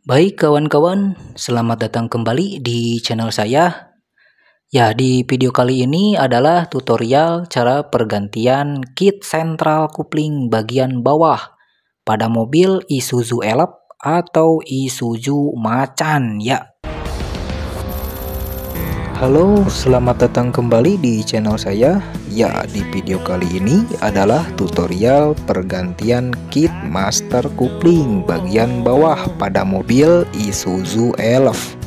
Baik kawan-kawan, selamat datang kembali di channel saya. Ya, di video kali ini adalah tutorial cara pergantian kit sentral kopling bagian bawah pada mobil Isuzu Elf atau Isuzu Macan ya. Halo, selamat datang kembali di channel saya. Ya, di video kali ini adalah tutorial pergantian kit master kopling bagian bawah pada mobil Isuzu Elf,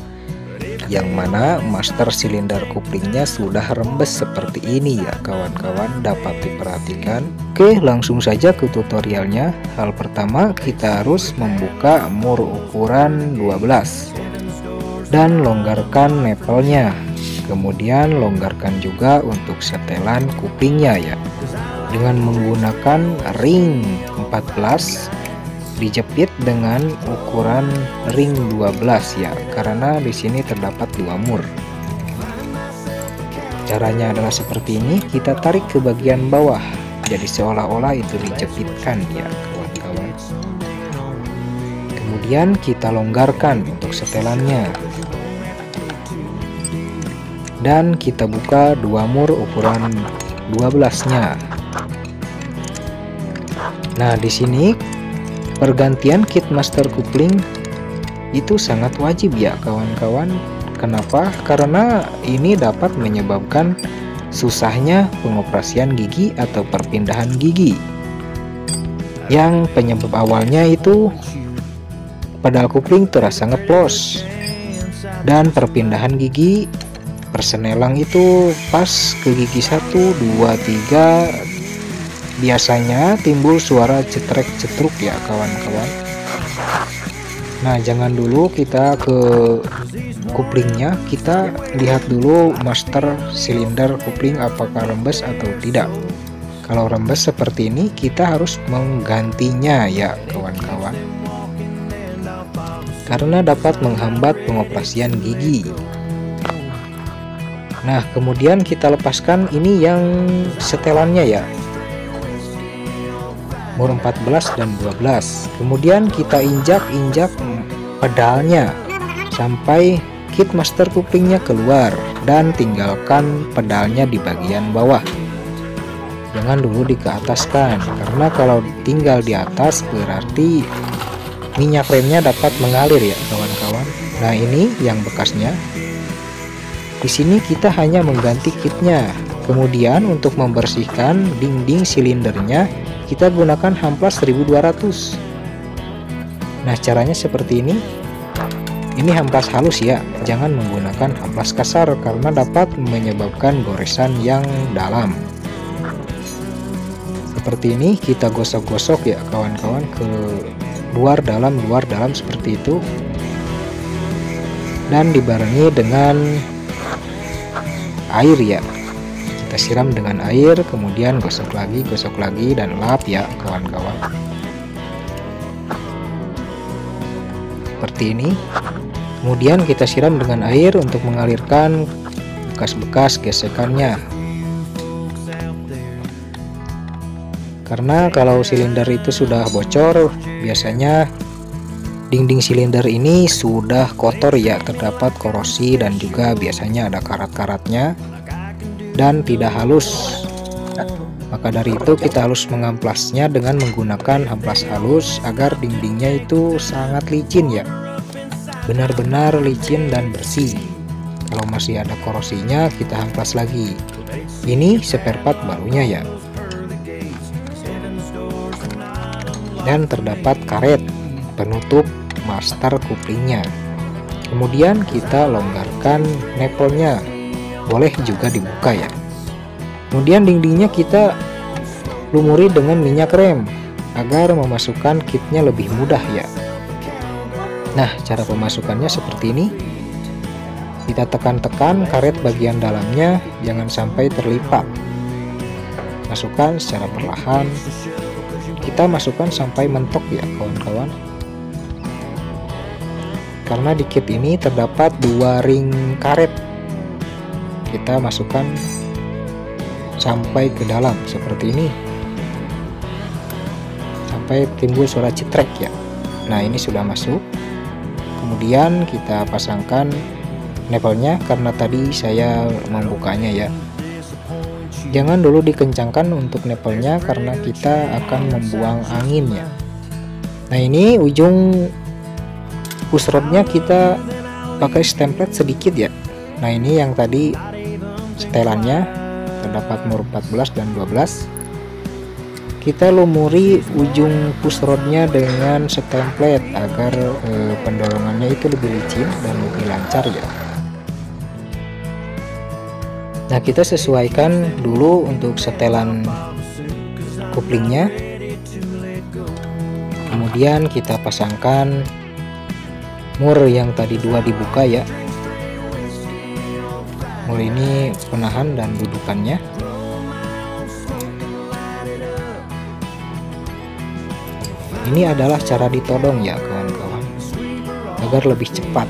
yang mana master silinder koplingnya sudah rembes seperti ini ya kawan-kawan, dapat diperhatikan. Oke, langsung saja ke tutorialnya. Hal pertama, kita harus membuka mur ukuran 12 dan longgarkan nepelnya. Kemudian longgarkan juga untuk setelan koplingnya ya, dengan menggunakan ring 14 dijepit dengan ukuran ring 12 ya, karena di sini terdapat 2 mur. Caranya adalah seperti ini, kita tarik ke bagian bawah jadi seolah-olah itu dijepitkan ya kawan-kawan. Kemudian kita longgarkan untuk setelannya dan kita buka 2 mur ukuran 12-nya. Nah, di sini pergantian kit master kopling itu sangat wajib ya kawan-kawan. Kenapa? Karena ini dapat menyebabkan susahnya pengoperasian gigi atau perpindahan gigi. Yang penyebab awalnya itu pedal kopling terasa ngeplos dan perpindahan gigi persenelang itu pas ke gigi 1, 2, 3 biasanya timbul suara cetrek-cetruk ya kawan-kawan. Nah, jangan dulu kita ke koplingnya, kita lihat dulu master silinder kopling apakah rembes atau tidak. Kalau rembes seperti ini kita harus menggantinya ya kawan-kawan, karena dapat menghambat pengoperasian gigi. Nah, kemudian kita lepaskan ini yang setelannya ya, mur 14 dan 12. Kemudian kita injak-injak pedalnya sampai kit master koplingnya keluar dan tinggalkan pedalnya di bagian bawah. Jangan dulu dikeataskan, karena kalau tinggal di atas berarti minyak remnya dapat mengalir ya kawan-kawan. Nah, ini yang bekasnya. Di sini kita hanya mengganti kitnya. Kemudian untuk membersihkan dinding silindernya kita gunakan hamplas 1200. Nah, caranya seperti ini. Ini hamplas halus ya, jangan menggunakan hamplas kasar karena dapat menyebabkan goresan yang dalam. Seperti ini kita gosok-gosok ya kawan-kawan, ke luar dalam seperti itu, dan dibarengi dengan air ya. Kita siram dengan air, kemudian gosok lagi dan lap ya kawan-kawan. Seperti ini. Kemudian kita siram dengan air untuk mengalirkan bekas-bekas gesekannya. Karena kalau silinder itu sudah bocor, biasanya dinding silinder ini sudah kotor ya, terdapat korosi dan juga biasanya ada karat-karatnya dan tidak halus. Maka dari itu kita harus mengamplasnya dengan menggunakan amplas halus agar dindingnya itu sangat licin ya, benar-benar licin dan bersih. Kalau masih ada korosinya kita amplas lagi. Ini spare part barunya ya, dan terdapat karet penutup master koplingnya. Kemudian kita longgarkan nepelnya, boleh juga dibuka ya. Kemudian dindingnya kita lumuri dengan minyak rem agar memasukkan kitnya lebih mudah ya. Nah, cara pemasukannya seperti ini. Kita tekan-tekan karet bagian dalamnya, jangan sampai terlipat. Masukkan secara perlahan. Kita masukkan sampai mentok ya kawan-kawan. Karena di kit ini terdapat 2 ring karet, kita masukkan sampai ke dalam seperti ini sampai timbul suara cetrek ya. Nah, ini sudah masuk. Kemudian kita pasangkan nepelnya, karena tadi saya membukanya ya. Jangan dulu dikencangkan untuk nepelnya karena kita akan membuang angin ya. Nah, ini ujung push rodnya kita pakai stemplet sedikit ya. Nah, ini yang tadi setelannya terdapat mur 14 dan 12. Kita lumuri ujung push rodnya dengan stemplet agar pendorongannya itu lebih licin dan lebih lancar ya. Nah, kita sesuaikan dulu untuk setelan kuplingnya. Kemudian kita pasangkan mur yang tadi 2 dibuka ya. Mur ini penahan dan dudukannya. Ini adalah cara ditodong ya kawan-kawan, agar lebih cepat.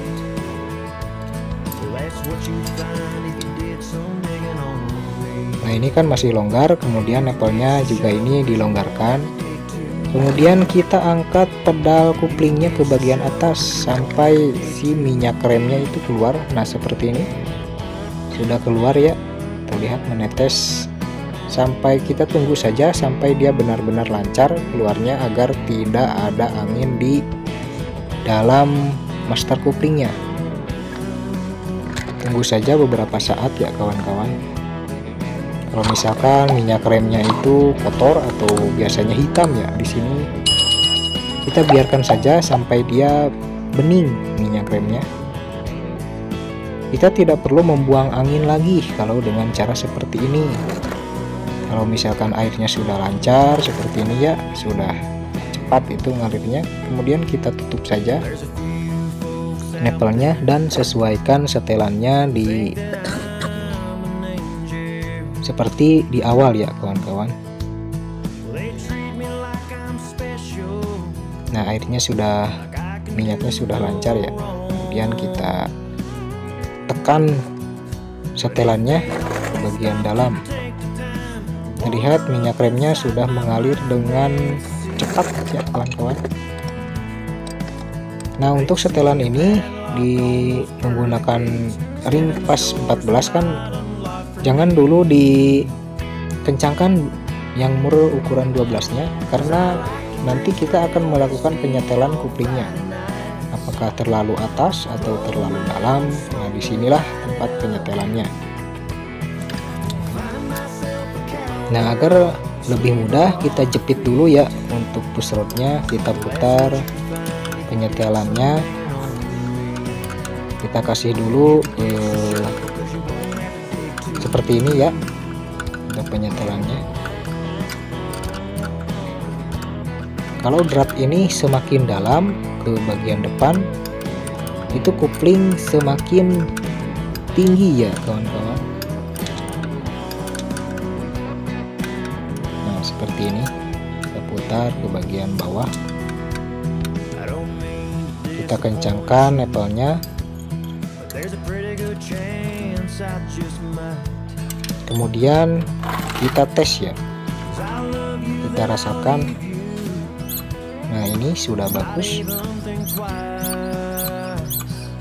Nah, ini kan masih longgar, kemudian nepelnya juga ini dilonggarkan. Kemudian kita angkat pedal kuplingnya ke bagian atas sampai si minyak remnya itu keluar. Nah, seperti ini sudah keluar ya, terlihat menetes. Sampai kita tunggu saja sampai dia benar-benar lancar keluarnya, agar tidak ada angin di dalam master kuplingnya. Tunggu saja beberapa saat ya kawan-kawan. Kalau misalkan minyak remnya itu kotor atau biasanya hitam ya, di sini kita biarkan saja sampai dia bening minyak remnya. Kita tidak perlu membuang angin lagi kalau dengan cara seperti ini. Kalau misalkan airnya sudah lancar seperti ini ya, sudah cepat itu ngalirnya, kemudian kita tutup saja nepelnya dan sesuaikan setelannya di seperti di awal ya kawan-kawan. Nah, airnya sudah, minyaknya sudah lancar ya. Kemudian kita tekan setelannya ke bagian dalam. Lihat minyak remnya sudah mengalir dengan cepat ya kawan-kawan. Nah, untuk setelan ini menggunakan ring pas 14 kan, jangan dulu dikencangkan yang mur ukuran 12 nya, karena nanti kita akan melakukan penyetelan kuplingnya, apakah terlalu atas atau terlalu dalam. Nah, disinilah tempat penyetelannya. Nah, agar lebih mudah kita jepit dulu ya. Untuk push rodnya kita putar penyetelannya, kita kasih dulu seperti ini ya untuk penyetelannya. Kalau drat ini semakin dalam ke bagian depan, itu kupling semakin tinggi ya kawan-kawan. Nah, seperti ini kita putar ke bagian bawah, kita kencangkan nepelnya. Kemudian kita tes ya, kita rasakan. Nah, ini sudah bagus.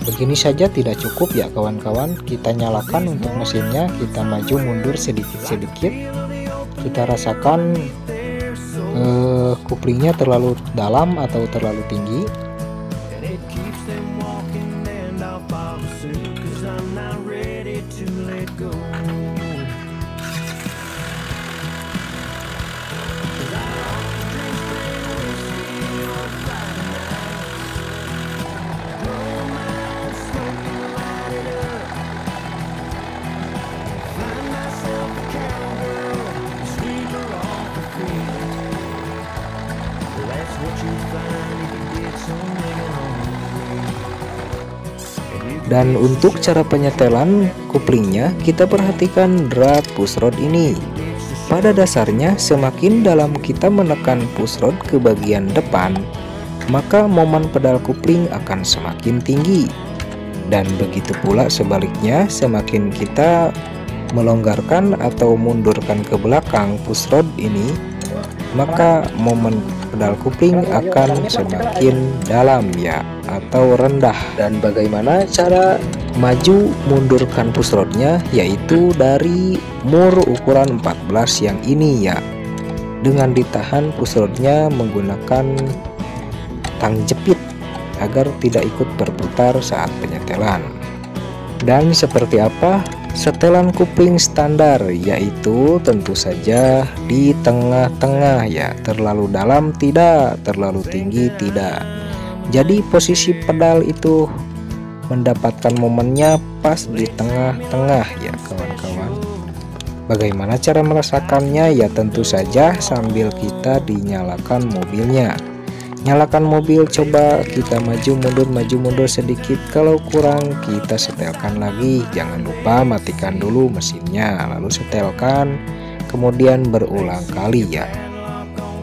Begini saja tidak cukup ya kawan-kawan. Kita nyalakan untuk mesinnya, kita maju mundur sedikit-sedikit. Kita rasakan kuplingnya terlalu dalam atau terlalu tinggi. Dan untuk cara penyetelan kuplingnya, kita perhatikan drat push rod ini. Pada dasarnya, semakin dalam kita menekan push rod ke bagian depan, maka momen pedal kupling akan semakin tinggi. Dan begitu pula sebaliknya, semakin kita melonggarkan atau mundurkan ke belakang push rod ini, maka momen pedal kupling akan semakin dalam ya. atau rendah. Dan bagaimana cara maju mundurkan push rodnya, yaitu dari mur ukuran 14 yang ini ya, dengan ditahan push rodnya menggunakan tang jepit agar tidak ikut berputar saat penyetelan. Dan seperti apa setelan kupling standar, yaitu tentu saja di tengah-tengah ya, terlalu dalam tidak, terlalu tinggi tidak. Jadi posisi pedal itu mendapatkan momennya pas di tengah-tengah ya kawan-kawan. Bagaimana cara merasakannya? Ya tentu saja sambil kita dinyalakan mobilnya. Nyalakan mobil, coba kita maju mundur sedikit. Kalau kurang kita setelkan lagi. Jangan lupa matikan dulu mesinnya, lalu setelkan, kemudian berulang kali ya.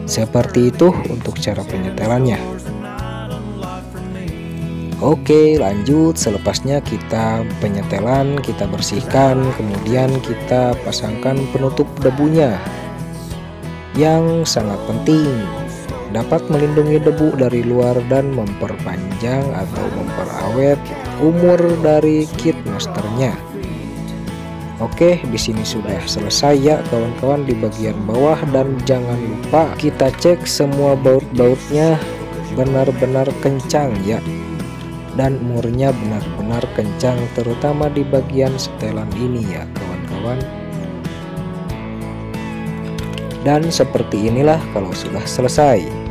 Seperti itu untuk cara penyetelannya. Oke, lanjut. Selepasnya kita penyetelan, kita bersihkan, kemudian kita pasangkan penutup debunya yang sangat penting, dapat melindungi debu dari luar dan memperpanjang atau memperawet umur dari kit masternya. Oke, di sini sudah selesai ya kawan-kawan di bagian bawah, dan jangan lupa kita cek semua baut-bautnya benar-benar kencang ya, dan murnya benar-benar kencang, terutama di bagian setelan ini ya kawan-kawan. Dan seperti inilah kalau sudah selesai.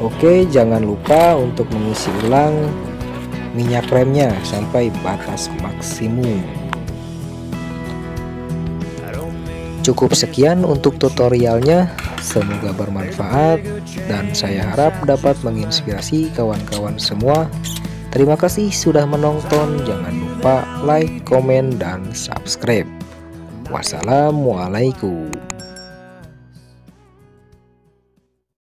Oke, jangan lupa untuk mengisi ulang minyak remnya sampai batas maksimum. Cukup sekian untuk tutorialnya, semoga bermanfaat dan saya harap dapat menginspirasi kawan-kawan semua. Terima kasih sudah menonton, jangan lupa like, komen, dan subscribe. Wassalamualaikum.